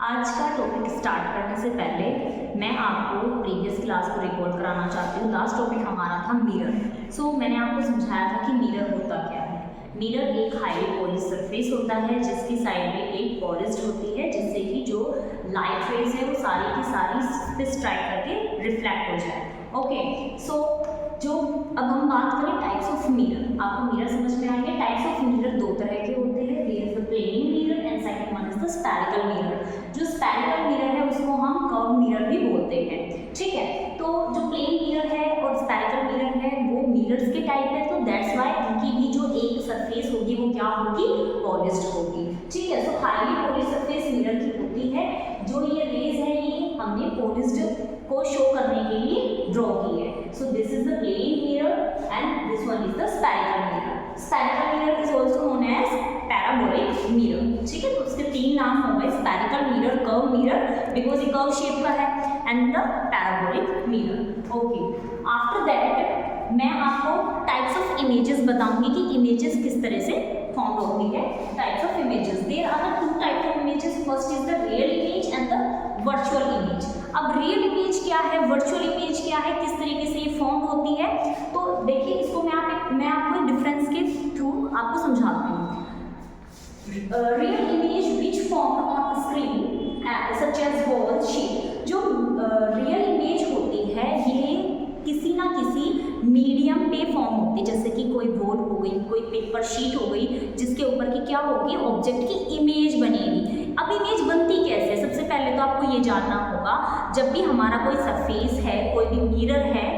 आज का topic start करने से पहले मैं आपको प्रीवियस क्लास को रिकॉल कराना चाहती हूँ। लास्ट टॉपिक हमारा था मिरर। मैंने आपको समझाया था कि मिरर होता क्या है। मिरर एक हाईली पॉलिश सरफेस होता है जिसकी साइड में एक पॉलिश्ड होती है, जिससे कि जो लाइट रेज है वो सारी की सारी इस पे स्ट्राइक करके रिफ्लेक्ट हो जाए। जो अब हम बात करें टाइप्स ऑफ मिरर, आपको मिरर समझ में आएंगे। टाइप्स ऑफ मिरर दो तरह के होते हैं, there is the plane mirror and second one is the spherical mirror. जो स्फेरिकल मिरर है उसको हम कर्व मिरर भी बोलते हैं, ठीक है। तो जो प्लेन मिरर है और स्फेरिकल मिरर है वो मिरर्स के टाइप है, तो दैट्स व्हाई उनकी भी जो एक सरफेस होगी वो क्या होगी, पॉलिश्ड होगी, ठीक है। तो हाईली पॉलिश्ड सरफेस मिरर की होती है। जो ये रेज है ये हमने पॉलिश्ड को शो करने के लिए ड्रॉ की है। So this is the plane mirror and this one is the spherical mirror. Spherical mirror is also known as parabolic mirror, ठीक है। तो उसके तीन नाम हो गए, spherical mirror, curve mirror because ये कर्व शेप का है, and the parabolic mirror. Okay, after that मैं आपको टाइप्स ऑफ इमेजेस बताऊंगी कि इमेजेस किस तरह से फॉर्म होती है। Types of images, there are two types of images, first is the real image and the virtual image. अब रियल इमेज क्या है, वर्चुअल इमेज क्या है, किस तरीके से ये फॉर्म होती है, तो देखिए इसको मैं आपको डिफरेंस के थ्रू आपको समझाती हूँ। Real image which form on screen such as wall sheet. जो रियल इमेज होती है ये किसी ना किसी मीडियम पे फॉर्म होती है, जैसे कि कोई बोर्ड हो गई, कोई पेपर शीट हो गई, जिसके ऊपर की क्या होगी, ऑब्जेक्ट की इमेज बनेगी। अब इमेज बनती कैसे, सबसे पहले तो आपको ये जानना होगा, जब भी हमारा कोई सरफेस है, कोई भी मिरर है,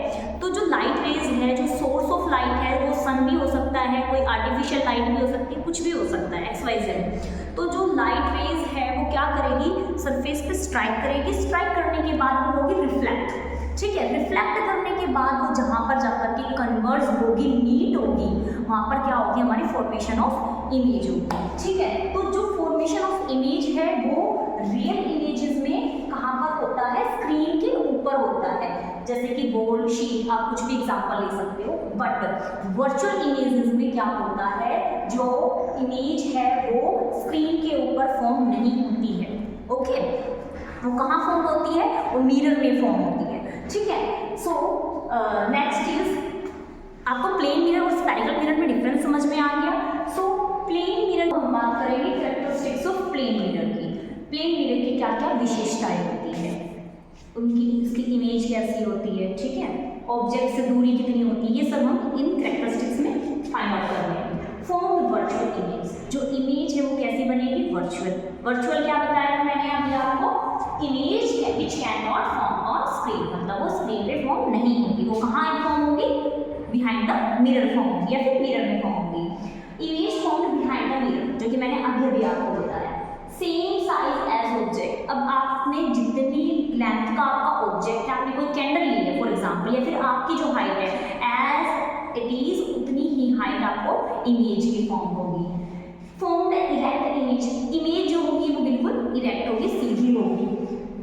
तो जो लाइट रेज है, जो सोर्स ऑफ लाइट है वो सन भी हो सकता है, कोई आर्टिफिशियल लाइट भी हो सकती है, कुछ भी हो सकता है, XYZ। तो जो लाइट रेज है वो क्या करेगी, सरफेस पे स्ट्राइक करेगी, स्ट्राइक करने के बाद वो होगी रिफ्लेक्ट, ठीक है। रिफ्लेक्ट करने के बाद वो जहाँ पर जाकर के कन्वर्ज होगी, मीट होगी, वहाँ पर क्या होगी, हमारी फॉर्मेशन ऑफ इमेज होगी, ठीक है। तो जो फॉर्मेशन ऑफ इमेज है वो रियल इमेजेस में कहाँ पर होता है, स्क्रीन के ऊपर होता है, जैसे कि बोर्ड, शीट, आप कुछ भी एग्जांपल ले सकते हो। बट वर्चुअल इमेजेस में क्या होता है, जो इमेज है वो स्क्रीन के ऊपर फॉर्म नहीं होती है, ओके। वो कहाँ फॉर्म होती है, वो मिरर में फॉर्म होती है, ठीक है। सो नेक्स्ट इज, आपको प्लेन मिरर और स्फेरिकल मिरर में डिफरेंस समझ में आ गया। सो प्लेन मिरर हम बात करेंगे कैरेक्टरिस्टिक्स ऑफ प्लेन मिरर की। प्लेन मिरर की क्या क्या विशेषताएं होती है, उनकी इसकी इमेज कैसी होती है, ठीक है, ऑब्जेक्ट से दूरी कितनी होती है, ये सब हम इन कैरेक्टरिस्टिक्स में फाइंड आउट कर रहे हैं। फॉर्म वर्चुअल इमेज, जो इमेज है वो कैसी बनेगी, वर्चुअल। वर्चुअल क्या बताया था मैंने अभी आपको, image which can not form on screen, मतलब वो स्क्रीन पे फॉर्म नहीं होगी, वो कहाँ फॉर्म होगी, बिहाइंड द मिरर फॉर्म होगी या फिर मिरर में फॉर्म होगी। Image form behind the mirror, जो कि मैंने अभी आपको बताया। सेम साइज एज ऑब्जेक्ट, अब आपने जितनी लेंथ का आपका ऑब्जेक्ट है, आपने कोई कैंडल ली है फॉर एग्जांपल, या फिर आपकी जो हाइट है एज इट इज उतनी ही हाइट आपको इमेज की फॉर्म होगी। Form the erect image, image जो होगी वो बिल्कुल इरेक्ट होगी, सीधी होगी।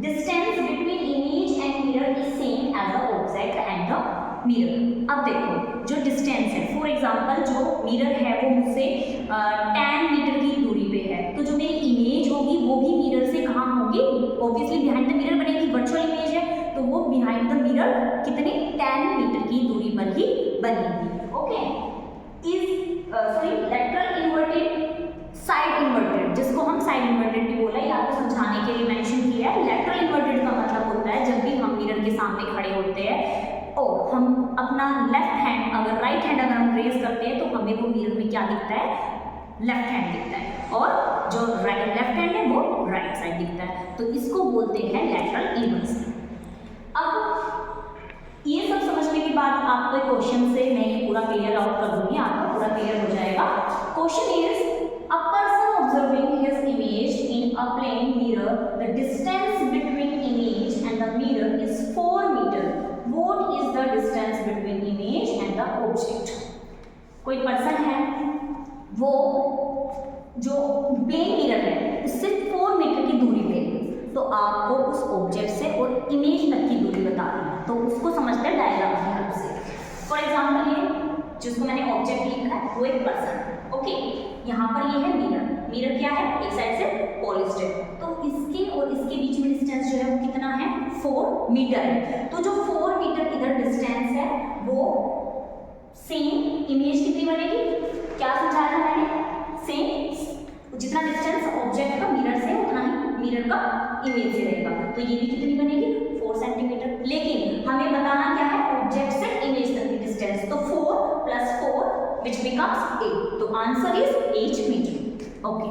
Distance between image and mirror is same as the object and the mirror. अब देखो जो डिस्टेंस है, फॉर एग्जांपल जो मिरर है वो मुझसे 10 मीटर की दूरी पे है, तो जो मेरी इमेज होगी वो भी मिरर से कहाँ होगी, ऑब्वियसली बिहाइंड द मिरर बनेगी। वर्चुअल इमेज है तो वो बिहाइंड द मिरर कितने 10 मीटर की दूरी पर ही बनेगी, okay. Is lateral inverted, side inverted, जिसको हम साइड इन्वर्टेड भी बोला, ये आपको समझाने के लिए मेंशन किया है। लेटरल इन्वर्टेड का मतलब होता है जब भी हम मिरर के सामने खड़े होते हैं और हम अपना लेफ्ट हैंड, अगर राइट हैंड अगर हम रेज करते हैं तो हमें वो मिरर में क्या दिखता है, लेफ्ट हैंड दिखता है, और जो लेफ्ट हैंड है वो राइट साइड दिखता है, तो इसको बोलते हैं लेटरल इन्वर्स। अब ये सब समझने के बाद आपको एक क्वेश्चन से मैं ये पूरा क्लियर आउट कर दूंगी, आपका पूरा क्लियर हो जाएगा। Question is, a person observing his image in a plane mirror, the distance between image and the mirror is 4 meter. What is the distance between image and the object? कोई person है, वो जो plane mirror है उससे 4 metre की दूरी पे, तो आपको उस ऑब्जेक्ट से और इमेज तक की दूरी बतानी है, तो उसको समझते हैं डायग्राम की हेल्प से। फॉर एग्जाम्पल ये जिसको मैंने ऑब्जेक्ट लिखा है वो एक पर्सन, ओके। यहाँ पर ये है मिरर, मिरर क्या है, एक साइड से पॉलिश्ड है, तो इसके और मीटर है। तो जो 4 मीटर इधर डिस्टेंस है वो सेम इमेज कितनी बनेगी, क्या समझाया था मैंने, सेम जितना डिस्टेंस ऑब्जेक्ट का मिरर से उतना ही मिरर का इमेज से रहेगा। तो ये भी कितनी बनेगी 4 सेंटीमीटर। लेकिन हमें बताना क्या है, ऑब्जेक्ट से इमेज तक की डिस्टेंस। तो 4 + 4 which becomes 8। तो आंसर इज 8 मीटर। ओके